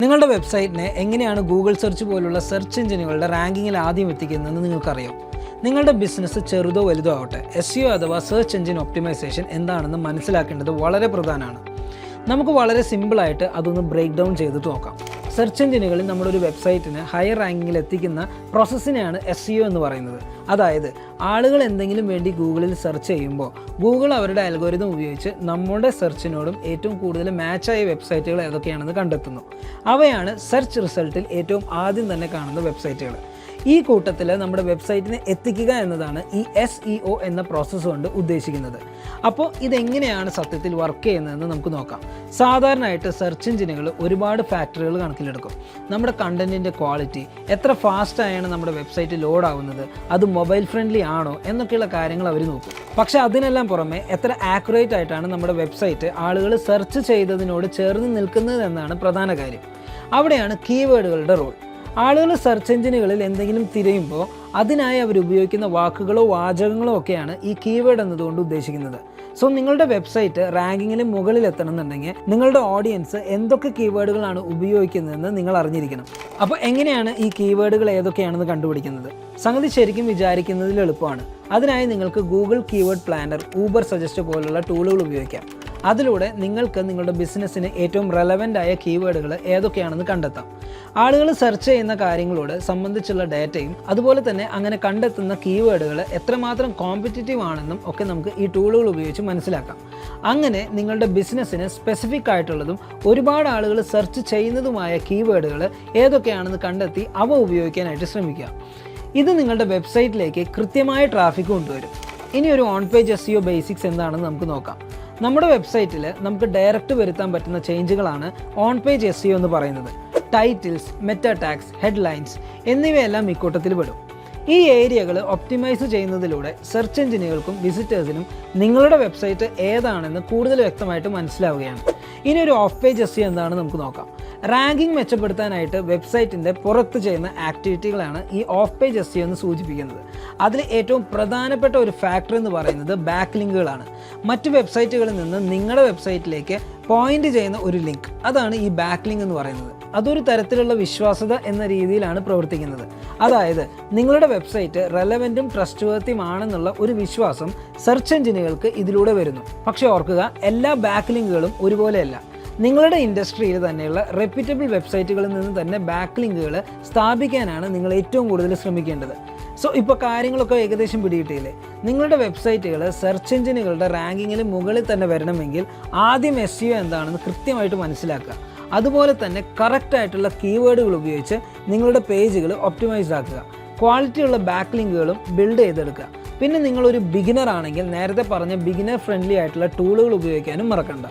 നിങ്ങളുടെ വെബ്സൈറ്റിനെ എങ്ങനെയാണ് Google search പോലുള്ള സെർച്ച് എഞ്ചിനുകളുടെ റാങ്കിങ്ങിൽ ആദ്യം എത്തിക്കുന്നതെന്ന് നിങ്ങൾക്കറിയാം. നിങ്ങളുടെ ബിസിനസ് ചെറുതോ വലുതോ ആവട്ടെ, SEO അഥവാ സെർച്ച് എഞ്ചിൻ ഒപ്റ്റിമൈസേഷൻ എന്താണെന്ന് മനസ്സിലാക്കേണ്ടത് വളരെ പ്രധാനമാണ്. നമുക്ക് വളരെ സിമ്പിളായിട്ട് അതൊന്ന് ബ്രേക്ക് ഡൗൺ ചെയ്തിട്ട് നോക്കാം. സെർച്ച് എഞ്ചിനുകളിൽ നമ്മുടെ ഒരു വെബ്സൈറ്റിന് ഹയർ റാങ്കിങ്ങിൽ എത്തിക്കുന്ന പ്രോസസ്സിനെയാണ് SEO എന്ന് പറയുന്നത്. അതായത് ആളുകൾ എന്തെങ്കിലും വേണ്ടി ഗൂഗിളിൽ സെർച്ച് ചെയ്യുമ്പോൾ ഗൂഗിൾ അവരുടെ അൽഗോരിതം ഉപയോഗിച്ച് നമ്മുടെ സെർച്ചിനോടും ഏറ്റവും കൂടുതൽ മാച്ചായ വെബ്സൈറ്റുകൾ ഏതൊക്കെയാണെന്ന് കണ്ടെത്തുന്നു. അവയാണ് സെർച്ച് റിസൾട്ടിൽ ഏറ്റവും ആദ്യം തന്നെ കാണുന്ന വെബ്സൈറ്റുകൾ. ഈ കൂട്ടത്തിൽ നമ്മുടെ വെബ്സൈറ്റിനെ എത്തിക്കുക എന്നതാണ് ഈ SEO എന്ന പ്രോസസ്സ് കൊണ്ട് ഉദ്ദേശിക്കുന്നത്. അപ്പോൾ ഇതെങ്ങനെയാണ് സത്യത്തിൽ വർക്ക് ചെയ്യുന്നതെന്ന് നമുക്ക് നോക്കാം. സാധാരണയായിട്ട് സെർച്ച് എഞ്ചിനുകൾ ഒരുപാട് ഫാക്ടറുകൾ കണക്കിലെടുക്കും. നമ്മുടെ കണ്ടൻറ്റിൻ്റെ ക്വാളിറ്റി, എത്ര ഫാസ്റ്റായാണ് നമ്മുടെ വെബ്സൈറ്റ് ലോഡ് ആവുന്നത്, അത് മൊബൈൽ ഫ്രണ്ട്ലി ആണോ എന്നൊക്കെയുള്ള കാര്യങ്ങൾ അവർ നോക്കും. പക്ഷേ അതിനെല്ലാം പുറമെ എത്ര ആക്യുറേറ്റ് ആയിട്ടാണ് നമ്മുടെ വെബ്സൈറ്റ് ആളുകൾ സെർച്ച് ചെയ്തതിനോട് ചേർന്ന് നിൽക്കുന്നത് എന്നാണ് പ്രധാന കാര്യം. അവിടെയാണ് കീവേഡുകളുടെ റോൾ. ആളുകൾ സെർച്ച് എഞ്ചിനുകളിൽ എന്തെങ്കിലും തിരയുമ്പോൾ അതിനായി അവർ ഉപയോഗിക്കുന്ന വാക്കുകളോ വാചകങ്ങളോ ഒക്കെയാണ് ഈ കീവേഡ് എന്നതുകൊണ്ട് ഉദ്ദേശിക്കുന്നത്. സോ നിങ്ങളുടെ വെബ്സൈറ്റ് റാങ്കിങ്ങിൽ മുകളിൽ എത്തണമെന്നുണ്ടെങ്കിൽ നിങ്ങളുടെ ഓഡിയൻസ് എന്തൊക്കെ കീവേഡുകളാണ് ഉപയോഗിക്കുന്നതെന്ന് നിങ്ങൾ അറിഞ്ഞിരിക്കണം. അപ്പോൾ എങ്ങനെയാണ് ഈ കീവേഡുകൾ ഏതൊക്കെയാണെന്ന് കണ്ടുപിടിക്കുന്നത്? സംഗതി ശരിക്കും വിചാരിക്കുന്നതിൽ എളുപ്പമാണ്. അതിനായി നിങ്ങൾക്ക് Google keyword planner, Uber suggest പോലുള്ള ടൂളുകൾ ഉപയോഗിക്കാം. അതിലൂടെ നിങ്ങൾക്ക് നിങ്ങളുടെ ബിസിനസ്സിന് ഏറ്റവും റെലവൻ്റ് ആയ കീവേഡുകൾ ഏതൊക്കെയാണെന്ന് കണ്ടെത്താം. ആളുകൾ സെർച്ച് ചെയ്യുന്ന കാര്യങ്ങളോട് സംബന്ധിച്ചുള്ള ഡാറ്റയും അതുപോലെ തന്നെ അങ്ങനെ കണ്ടെത്തുന്ന കീവേഡുകൾ എത്രമാത്രം കോമ്പറ്റീറ്റീവ് ആണെന്നും ഒക്കെ നമുക്ക് ഈ ടൂളുകൾ ഉപയോഗിച്ച് മനസ്സിലാക്കാം. അങ്ങനെ നിങ്ങളുടെ ബിസിനസ്സിന് സ്പെസിഫിക് ആയിട്ടുള്ളതും ഒരുപാട് ആളുകൾ സെർച്ച് ചെയ്യുന്നതുമായ കീവേഡുകൾ ഏതൊക്കെയാണെന്ന് കണ്ടെത്തി അവ ഉപയോഗിക്കാനായിട്ട് ശ്രമിക്കുക. ഇത് നിങ്ങളുടെ വെബ്സൈറ്റിലേക്ക് കൃത്യമായ ട്രാഫിക് കൊണ്ടുവരും. ഇനി ഒരു ഓൺ പേജ് SEO ബേസിക്സ് എന്താണെന്ന് നമുക്ക് നോക്കാം. നമ്മുടെ വെബ്സൈറ്റിൽ നമുക്ക് ഡയറക്റ്റ് വരുത്താൻ പറ്റുന്ന ചേഞ്ചുകളാണ് ഓൺ പേജ് SEO എന്ന് പറയുന്നത്. ടൈറ്റിൽസ്, മെറ്റാ ടാഗ്സ്, ഹെഡ്ലൈൻസ് എന്നിവയെല്ലാം ഇക്കൂട്ടത്തിൽ പെടും. ഈ ഏരിയകൾ ഒപ്റ്റിമൈസ് ചെയ്യുന്നതിലൂടെ സെർച്ച് എഞ്ചിനുകൾക്കും വിസിറ്റേഴ്സിനും നിങ്ങളുടെ വെബ്സൈറ്റ് ഏതാണെന്ന് കൂടുതൽ വ്യക്തമായിട്ട് മനസ്സിലാവുകയാണ്. ഇനി ഒരു ഓഫ് പേജ് SEO എന്താണെന്ന് നമുക്ക് നോക്കാം. റാങ്കിങ് മെച്ചപ്പെടുത്താനായിട്ട് വെബ്സൈറ്റിൻ്റെ പുറത്ത് ചെയ്യുന്ന ആക്ടിവിറ്റികളാണ് ഈ ഓഫ് പേജ് SEO എന്ന് സൂചിപ്പിക്കുന്നത്. അതിൽ ഏറ്റവും പ്രധാനപ്പെട്ട ഒരു ഫാക്ടർ എന്ന് പറയുന്നത് ബാക്ക് ലിങ്കുകളാണ്. മറ്റ് വെബ്സൈറ്റുകളിൽ നിന്ന് നിങ്ങളുടെ വെബ്സൈറ്റിലേക്ക് പോയിന്റ് ചെയ്യുന്ന ഒരു ലിങ്ക്, അതാണ് ഈ ബാക്ക് ലിങ്ക് എന്ന് പറയുന്നത്. അതൊരു തരത്തിലുള്ള വിശ്വാസ്യത എന്ന രീതിയിലാണ് പ്രവർത്തിക്കുന്നത്. അതായത് നിങ്ങളുടെ വെബ്സൈറ്റ് റെലവൻറ്റും ട്രസ്റ്റ് വർത്തിയുമാണെന്നുള്ള ഒരു വിശ്വാസം സെർച്ച് എഞ്ചിനുകൾക്ക് ഇതിലൂടെ വരുന്നു. പക്ഷേ ഓർക്കുക, എല്ലാ ബാക്ക് ലിങ്കുകളും ഒരുപോലെയല്ല. നിങ്ങളുടെ ഇൻഡസ്ട്രിയിൽ തന്നെയുള്ള റെപ്യൂട്ടബിൾ വെബ്സൈറ്റുകളിൽ നിന്ന് തന്നെ ബാക്ക് ലിങ്കുകൾ സ്ഥാപിക്കാനാണ് നിങ്ങൾ ഏറ്റവും കൂടുതൽ ശ്രമിക്കേണ്ടത്. സോ ഇപ്പോൾ കാര്യങ്ങളൊക്കെ ഏകദേശം പിടികിട്ടിയില്ലേ? നിങ്ങളുടെ വെബ്സൈറ്റുകൾ സെർച്ച് എഞ്ചിനുകളുടെ റാങ്കിങ്ങിൽ മുകളിൽ തന്നെ വരണമെങ്കിൽ ആദ്യം SEO എന്താണെന്ന് കൃത്യമായിട്ട് മനസ്സിലാക്കുക. അതുപോലെ തന്നെ കറക്റ്റായിട്ടുള്ള കീവേഡുകൾ ഉപയോഗിച്ച് നിങ്ങളുടെ പേജുകൾ ഒപ്റ്റിമൈസ് ആക്കുക. ക്വാളിറ്റിയുള്ള ബാക്ക് ലിങ്കുകളും ബിൽഡ് ചെയ്തെടുക്കുക. പിന്നെ നിങ്ങളൊരു ബിഗിനർ ആണെങ്കിൽ നേരത്തെ പറഞ്ഞ ബിഗിനർ ഫ്രണ്ട്ലി ആയിട്ടുള്ള ടൂളുകൾ ഉപയോഗിക്കാനും മറക്കണ്ട.